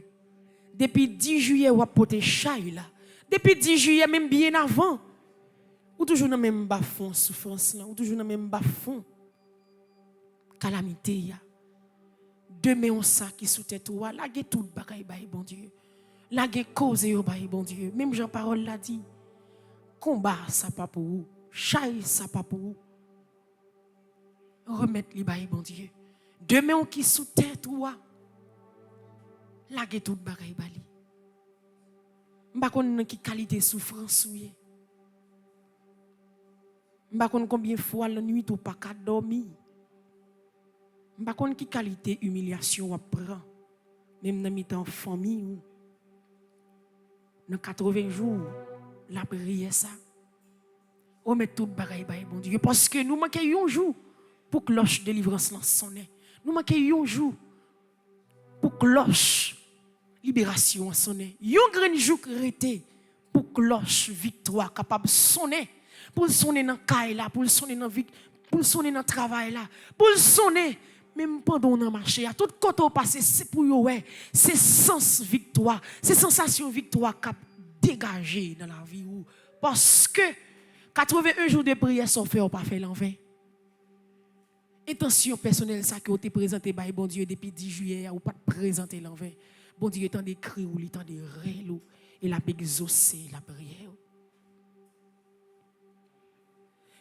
Depuis 10 juillet, ou pote chaque là. Depuis 10 juillet, même bien avant, ou toujours dans même bas fond souffrance là, ou toujours dans même bas fond calamité ya. Demain on ça qui sous tête ou la ge tout bagaille bail bon Dieu. La ge cause yo bail bon Dieu. Même Jean parole l'a dit. Combat ça pas pour vous, chaille ça pas pour vous. Remettre les bail bon Dieu. Demain on qui sous tête ou la ge tout bagaille bali. M'pa konn qui qualité souffrance ou yé. M'pa konn combien fois la nuit ou pas qu'à dormir. M'pa konn qui qualité humiliation ou prend même dans mi-temps famille ou dans 80 jours la prière ça on met tout bagaille bail bon Dieu parce que nous manquons un jour pour cloche délivrance sonner. Nous manquons un jour pour cloche libération sonner. Un grand jour arrêté pour cloche victoire capable sonner pour sonner dans caille là pour sonner dans vie pour sonner dans travail là pour sonner même pendant on marché à tout côté au passé c'est pour yo ouais c'est sens victoire c'est sensation victoire cap dégagé dans la vie ou parce que 81 jours de prière sont faits ou pas fait l'en vain. Intention personnelle ça que vous te présenté par bon Dieu depuis 10 juillet ou pas présenter l'en vain. Bon Dieu tant de cri ou tant de rêve et la exaucer la prière.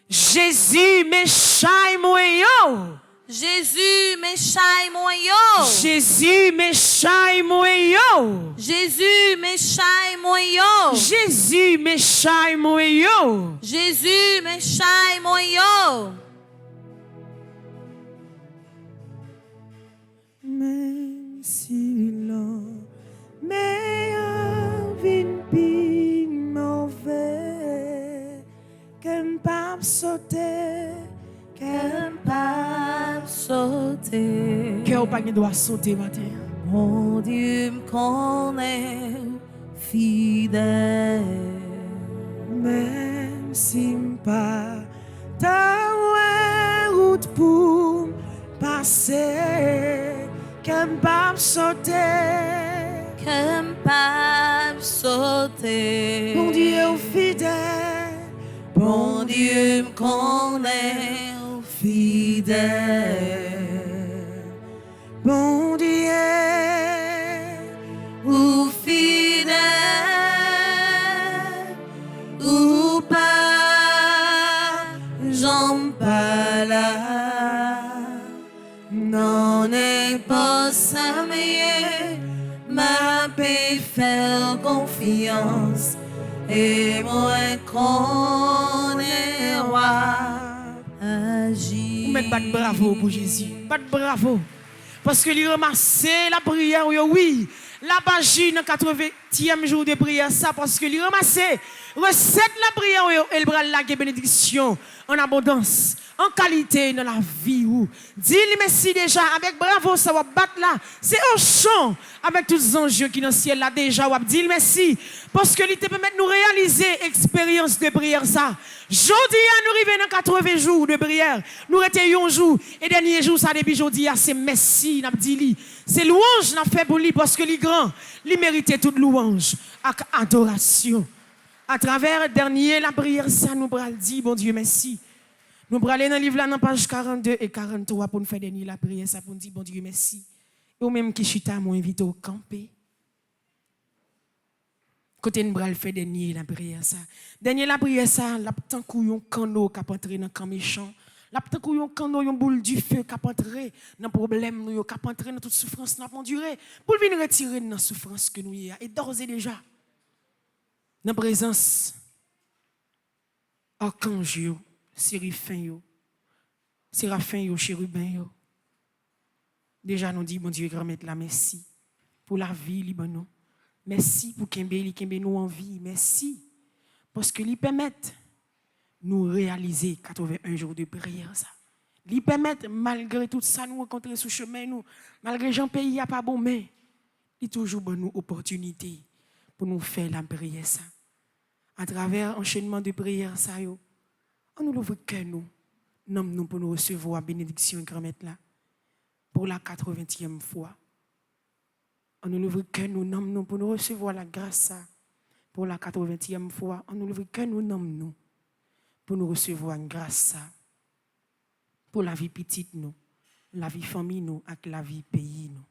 Jésus me chaille moi yo. Jésus, me chaille moi yo. Jésus me chaille moi yo. Jésus, me chaille moi yo. Jésus me chaille moi yo. Jésus, me chaille moi yo. Même si l'homme meilleur vin pi mauvais, qu'un pape sauter, qu'un pape sauter. Cœur pas doit sauter matin. Mon Dieu me connaît fidèle, même si m'pas ta route pour passer, qu'un pas sauter, qu'un pas sauter. bon Dieu fidèle, bon Dieu me connaît fidèle, bon Dieu ou fidèle ou pas, j'en pas là, non n'est pas ça mais ma paix faire confiance et moi connais roi agir. Vous mettez pas de bravo pour Jésus. Pas de bravo. Parce que lui ramassait la prière, oui. La bagie dans le 80e jour de prière, ça, parce que lui ramassait, recette la prière, elle bras la bénédiction en abondance, en qualité dans la vie. Dis-lui merci déjà, avec bravo, ça va battre là. C'est un chant avec tous les anges qui dans le ciel là déjà. Dis-lui merci, parce que lui te permet de nous réaliser l'expérience de prière, ça. Jeudi, nous arrivons dans 80 jours de prière. Nous étions un jour, et dernier jour, ça depuis jeudi, c'est merci, n'a dit lui. C'est louange n'a fait pour lui parce que lui grand, lui méritait toute louange avec adoration. À travers dernier la prière ça nous bral dit bon Dieu merci. Nous bral aller dans le livre là dans page 42 et 43 pour nous faire dernier la prière ça pour nous dire bon Dieu merci. Et ou même qui chita m'ont invité au camper. Côté nous bral faire dernier la prière ça. Dernier la prière ça, la tant couillon canot qui a entré dans camp méchant. La petite couillon quand nous boule du feu qui a entré dans problème nous qui a entré dans toute souffrance n'a pas enduré pour venir retirer dans souffrance que nous y a et d'ores et déjà dans présence archange yo séraphin yo chérubin yo déjà nous dit bon Dieu grand mettre la merci pour la vie Libanon merci pour kembe nous en vie merci parce que lui permettent nous réaliser 81 jours de prière ça. Lui permettre malgré tout ça nous rencontrer sur chemin nous malgré Jean pays a pas bon mais il toujours bonne nous opportunité pour nous faire la prière ça. À travers enchaînement de prière ça yo on nous ouvre cœur nous nomme nous pour nous recevoir bénédiction grand maître là pour la 80e fois. On nous ouvre cœur nous nomme nous pour nous recevoir la grâce ça pour la 80e fois. On nous ouvre cœur nous nomme nous pour nous recevoir une grâce pour la vie petite nous, la vie famille nous, avec la vie pays nous.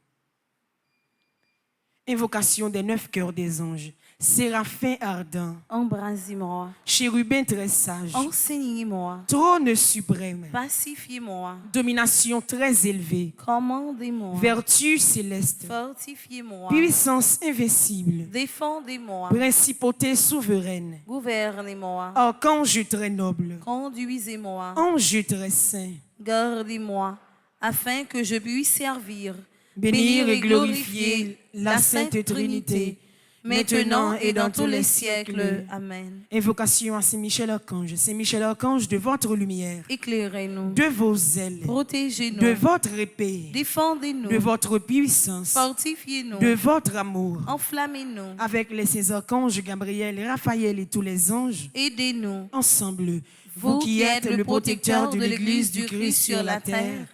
Invocation des 9 cœurs des anges. Séraphin ardent. Embrasez-moi. Chérubin très sage. Enseignez-moi. Trône suprême. Pacifiez-moi. Domination très élevée. Commandez-moi. Vertu céleste. Fortifiez-moi. Puissance invincible. Défendez-moi. Principauté souveraine. Gouvernez-moi. Archange très noble. Conduisez-moi. Ange très saint. Gardez-moi, afin que je puisse servir, bénir et glorifier la Sainte Trinité, maintenant et dans tous les siècles. Amen. Invocation à Saint-Michel Archange. Saint-Michel Archange, de votre lumière, Éclairez-nous, de vos ailes, protégez-nous, de votre épée, défendez-nous, de votre puissance, fortifiez-nous, de votre amour, enflammez-nous, avec les archanges Gabriel, Raphaël et tous les anges, aidez-nous, ensemble, vous qui êtes le protecteur de l'Église du Christ sur la terre,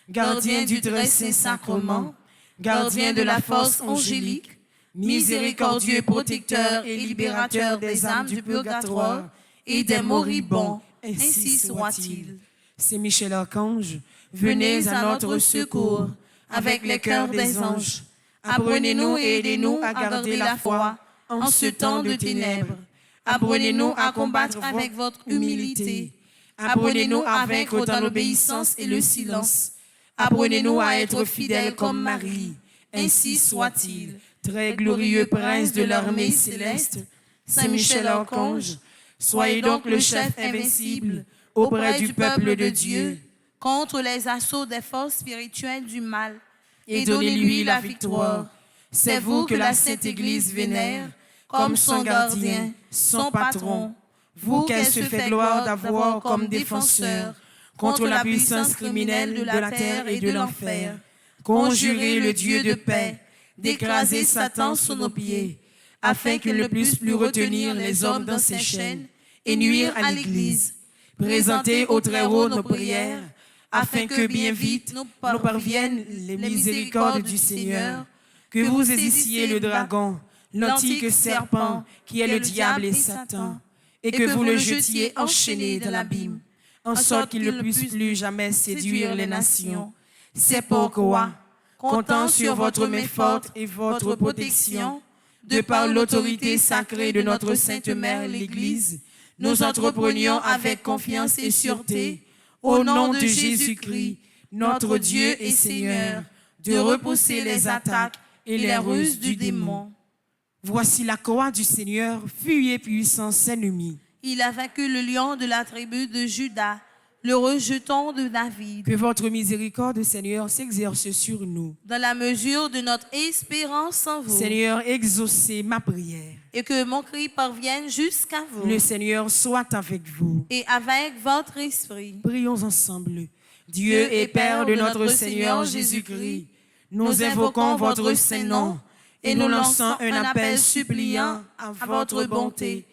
gardien du très saint sacrement, gardien de la force angélique, miséricordieux protecteur et libérateur des âmes du purgatoire et des moribonds, ainsi soit-il. C'est Michel Archange, Venez à notre secours avec les cœurs des anges. Apprenez-nous et aidez-nous à garder la foi en ce temps de ténèbres. Apprenez-nous à combattre avec votre humilité. Apprenez-nous à vaincre dans l'obéissance et le silence. Apprenez-nous à être fidèles comme Marie. Ainsi soit-il. Très glorieux prince de l'armée céleste, Saint Michel Archange, soyez donc le chef invincible auprès du peuple de Dieu, contre les assauts des forces spirituelles du mal, et donnez-lui la victoire. C'est vous que la Sainte Église vénère comme son gardien, son patron, vous qu'elle se fait gloire d'avoir comme défenseur contre la puissance criminelle de la terre et de l'enfer. Conjurez le Dieu de paix d'écraser Satan sous nos pieds, afin qu'il ne puisse plus retenir les hommes dans ses chaînes et nuire à l'Église. Présentez au Très-Haut nos prières, afin que bien vite nous parviennent les miséricordes du Seigneur, que vous saisissiez le dragon, l'antique serpent, qui est le diable et Satan, et que vous le jetiez enchaîné dans l'abîme, en sorte qu'il ne puisse plus jamais séduire les nations. C'est pourquoi, comptant sur votre main forte et votre protection, de par l'autorité sacrée de notre Sainte Mère, l'Église, nous entreprenions avec confiance et sûreté, au nom de Jésus-Christ, notre Dieu et Seigneur, de repousser les attaques et les ruses du démon. Voici la croix du Seigneur, fuyez puissance ennemie. Il a vaincu le lion de la tribu de Juda, le rejeton de David. Que votre miséricorde, Seigneur, s'exerce sur nous. Dans la mesure de notre espérance en vous. Seigneur, exaucez ma prière. Et que mon cri parvienne jusqu'à vous. Le Seigneur soit avec vous. Et avec votre esprit. Prions ensemble. Dieu et Père de notre Seigneur Jésus-Christ, nous invoquons votre saint nom et nous lançons un appel suppliant à votre bonté,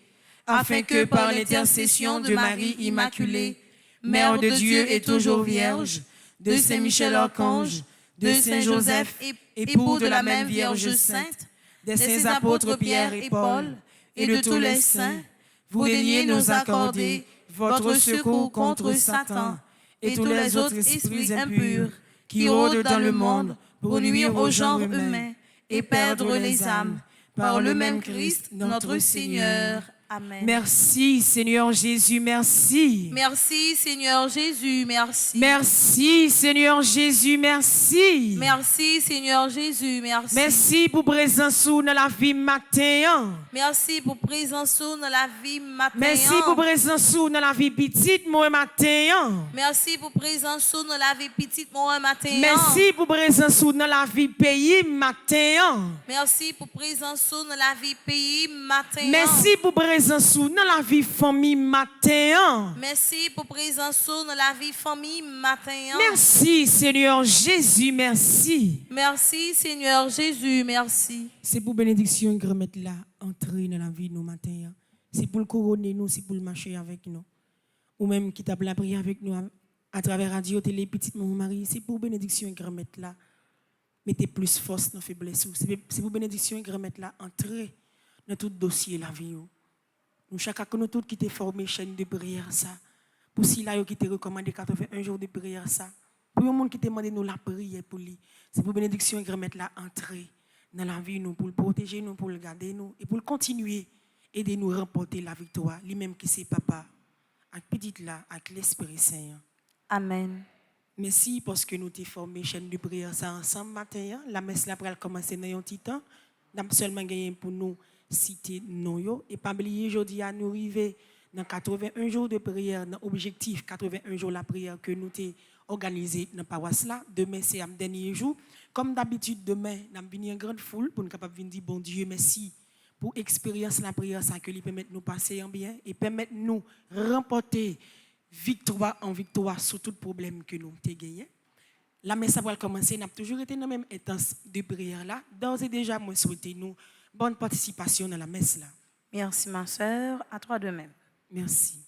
afin que par l'intercession de Marie Immaculée, Mère de Dieu et toujours Vierge, de Saint Michel Archange, de Saint Joseph, époux de la même Vierge Sainte, des saints apôtres Pierre et Paul, et de tous les saints, vous daigniez nous accorder votre secours contre Satan et tous les autres esprits impurs qui rôdent dans le monde pour nuire au genre humain et perdre les âmes, par le même Christ notre Seigneur. Amen. Merci Seigneur Jésus, merci. Merci Seigneur Jésus, merci. Merci Seigneur Jésus, merci. Merci Seigneur Jésus, merci. Merci pour présence dans la vie matin. Merci pour présence dans la vie matin. Merci pour présence dans la vie petite moi matin. Merci pour présence dans la vie petite moi matin. Merci pour présence dans la vie pays matin. Merci pour présence dans la vie pays matin. Merci pour présence dans la vie famille matin. Merci pour présence dans la vie famille matin. Merci Seigneur Jésus, merci. Merci Seigneur Jésus, merci. C'est pour bénédiction que remettre là entrer dans la vie nous matin. C'est pour le couronner nous, c'est pour le marcher avec nous. Ou même qui t'a la prière avec nous à travers radio télé petite mon mari, c'est pour bénédiction que remettre là. Mettez plus force dans faiblesse. C'est pour bénédiction que remettre là entrer dans tout dossier la vie. Nous chacun nous tous qui t'ai formé chaîne de prière ça. Pour si là qui t'ai recommandé 81 jours de prière ça. Pour le monde qui t'a demandé nous la prière pour lui. C'est pour bénédiction que remettre là entrer dans la vie nous pour le protéger nous, pour le garder nous et pour le continuer aider nous remporter la victoire. Lui-même qui c'est papa avec petite là avec l'Esprit Saint. Amen. Merci parce que nous t'ai formé chaîne de prière ça ensemble matin. La messe là pour commencer dans un petit temps. Nous avons seulement gagné pour nous citer non yo et pas oublier aujourd'hui à nous arriver dans 81 jours de prière dans objectif 81 jours la prière que nous t'ai organisé dans paroisse là. Demain c'est un dernier jour comme d'habitude. Demain nous venir en grande foule pour nous capable venir dire bon Dieu merci pour expérience la prière ça que lui permettre nous passer en bien et permettre nous remporter victoire en victoire sur tout problème que nous t'ai gagné. La messe va commencer, n'a toujours été dans la même intense de prière là. D'ores et déjà moi souhaiter nous bonne participation dans la messe là. Merci ma sœur, à toi de même. Merci.